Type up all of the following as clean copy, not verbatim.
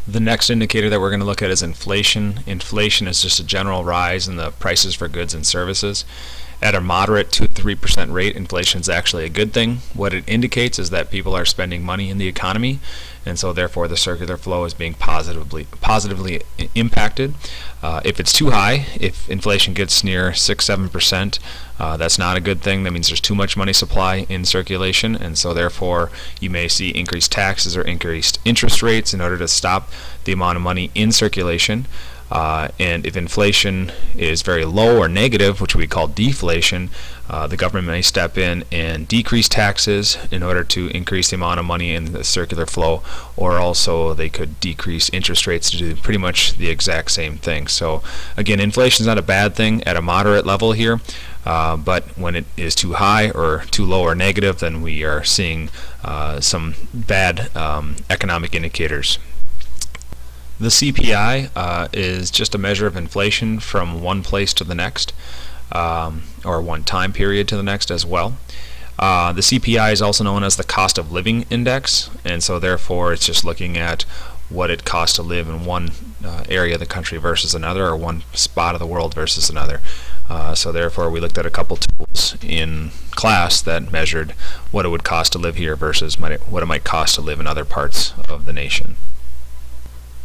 The next indicator that we're going to look at is inflation. Inflation is just a general rise in the prices for goods and services. At a moderate 2 to 3% rate, inflation is actually a good thing. What it indicates is that people are spending money in the economy, and so therefore the circular flow is being positively impacted. If it's too high, if inflation gets near 6-7%, that's not a good thing. That means there's too much money supply in circulation, and so therefore you may see increased taxes or increased interest rates in order to stop the amount of money in circulation. And if inflation is very low or negative, which we call deflation, the government may step in and decrease taxes in order to increase the amount of money in the circular flow, or also they could decrease interest rates to do pretty much the exact same thing. So again, inflation is not a bad thing at a moderate level here, but when it is too high or too low or negative, then we are seeing some bad economic indicators. The CPI is just a measure of inflation from one place to the next, or one time period to the next as well. The CPI is also known as the cost of living index, and so therefore it's just looking at what it costs to live in one area of the country versus another, or one spot of the world versus another. So therefore we looked at a couple tools in class that measured what it would cost to live here versus what it might cost to live in other parts of the nation.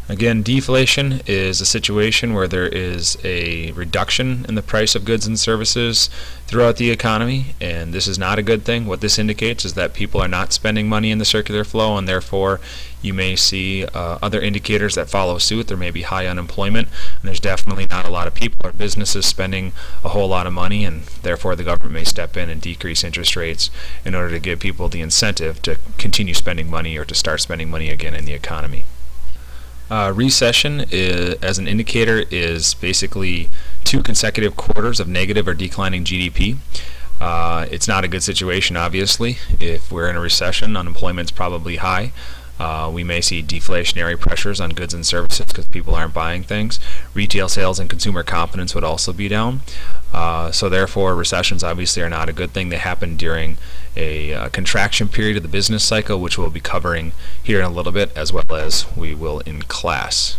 Again, deflation is a situation where there is a reduction in the price of goods and services throughout the economy, and this is not a good thing. What this indicates is that people are not spending money in the circular flow, and therefore you may see other indicators that follow suit. There may be high unemployment, and there's definitely not a lot of people or businesses spending a whole lot of money, and therefore the government may step in and decrease interest rates in order to give people the incentive to continue spending money or to start spending money again in the economy. Recession as an indicator is basically 2 consecutive quarters of negative or declining GDP. It's not a good situation, obviously. If we're in a recession, unemployment's probably high. We may see deflationary pressures on goods and services because people aren't buying things. Retail sales and consumer confidence would also be down. So therefore, recessions obviously are not a good thing. They happen during a contraction period of the business cycle, which we'll be covering here in a little bit, as well as we will in class.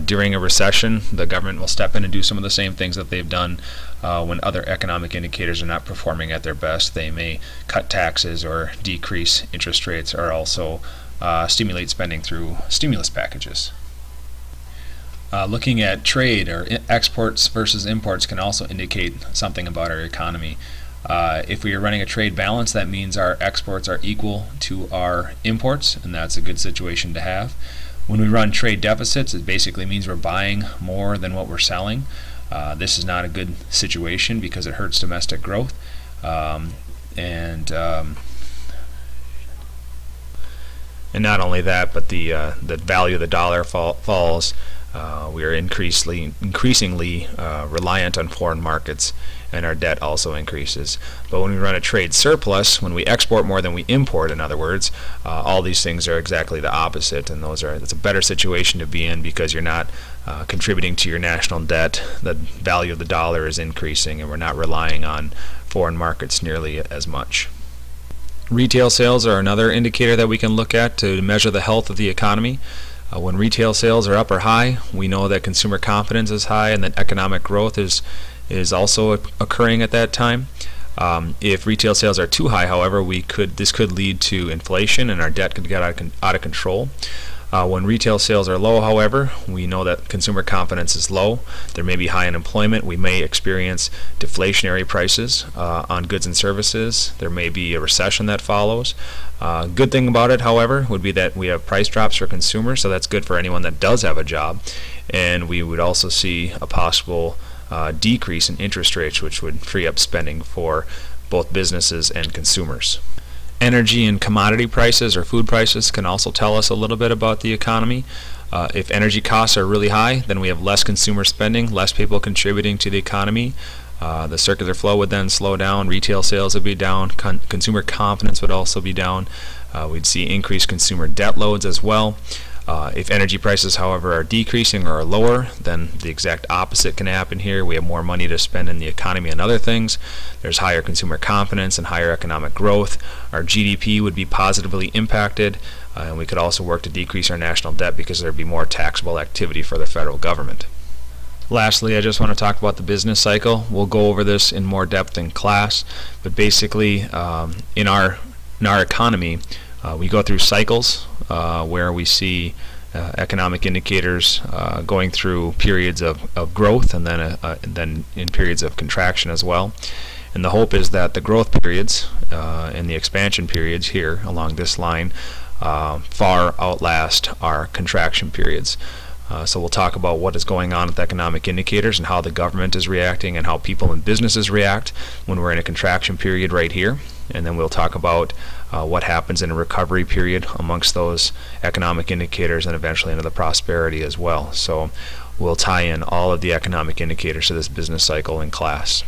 During a recession, the government will step in and do some of the same things that they've done when other economic indicators are not performing at their best. They may cut taxes or decrease interest rates, or also stimulate spending through stimulus packages. Looking at trade, or exports versus imports, can also indicate something about our economy. If we are running a trade balance, that means our exports are equal to our imports, and that's a good situation to have. When we run trade deficits, it basically means we're buying more than what we're selling. This is not a good situation because it hurts domestic growth, and not only that, but the value of the dollar falls. We are increasingly reliant on foreign markets, and our debt also increases. But when we run a trade surplus, when we export more than we import, in other words, all these things are exactly the opposite, and that's a better situation to be in because you're not contributing to your national debt. The value of the dollar is increasing, and we're not relying on foreign markets nearly as much. Retail sales are another indicator that we can look at to measure the health of the economy. When retail sales are up or high, we know that consumer confidence is high and that economic growth is also occurring at that time. If retail sales are too high, however, this could lead to inflation and our debt could get out of control. When retail sales are low, however, we know that consumer confidence is low. There may be high unemployment. We may experience deflationary prices on goods and services. There may be a recession that follows. Good thing about it, however, would be that we have price drops for consumers, so that's good for anyone that does have a job. And we would also see a possible decrease in interest rates, which would free up spending for both businesses and consumers. Energy and commodity prices or food prices can also tell us a little bit about the economy. If energy costs are really high, then we have less consumer spending, less people contributing to the economy. The circular flow would then slow down, retail sales would be down, consumer confidence would also be down. We'd see increased consumer debt loads as well. If energy prices, however, are decreasing or are lower, then the exact opposite can happen here. We have more money to spend in the economy and other things. There's higher consumer confidence and higher economic growth. Our GDP would be positively impacted. And we could also work to decrease our national debt because there'd be more taxable activity for the federal government. Lastly, I just want to talk about the business cycle. We'll go over this in more depth in class, but basically in our economy, we go through cycles where we see economic indicators going through periods of growth and then in periods of contraction as well. And the hope is that the growth periods and the expansion periods here along this line far outlast our contraction periods. So we'll talk about what is going on with economic indicators and how the government is reacting and how people and businesses react when we're in a contraction period right here. And then we'll talk about what happens in a recovery period amongst those economic indicators and eventually into the prosperity as well. So we'll tie in all of the economic indicators to this business cycle in class.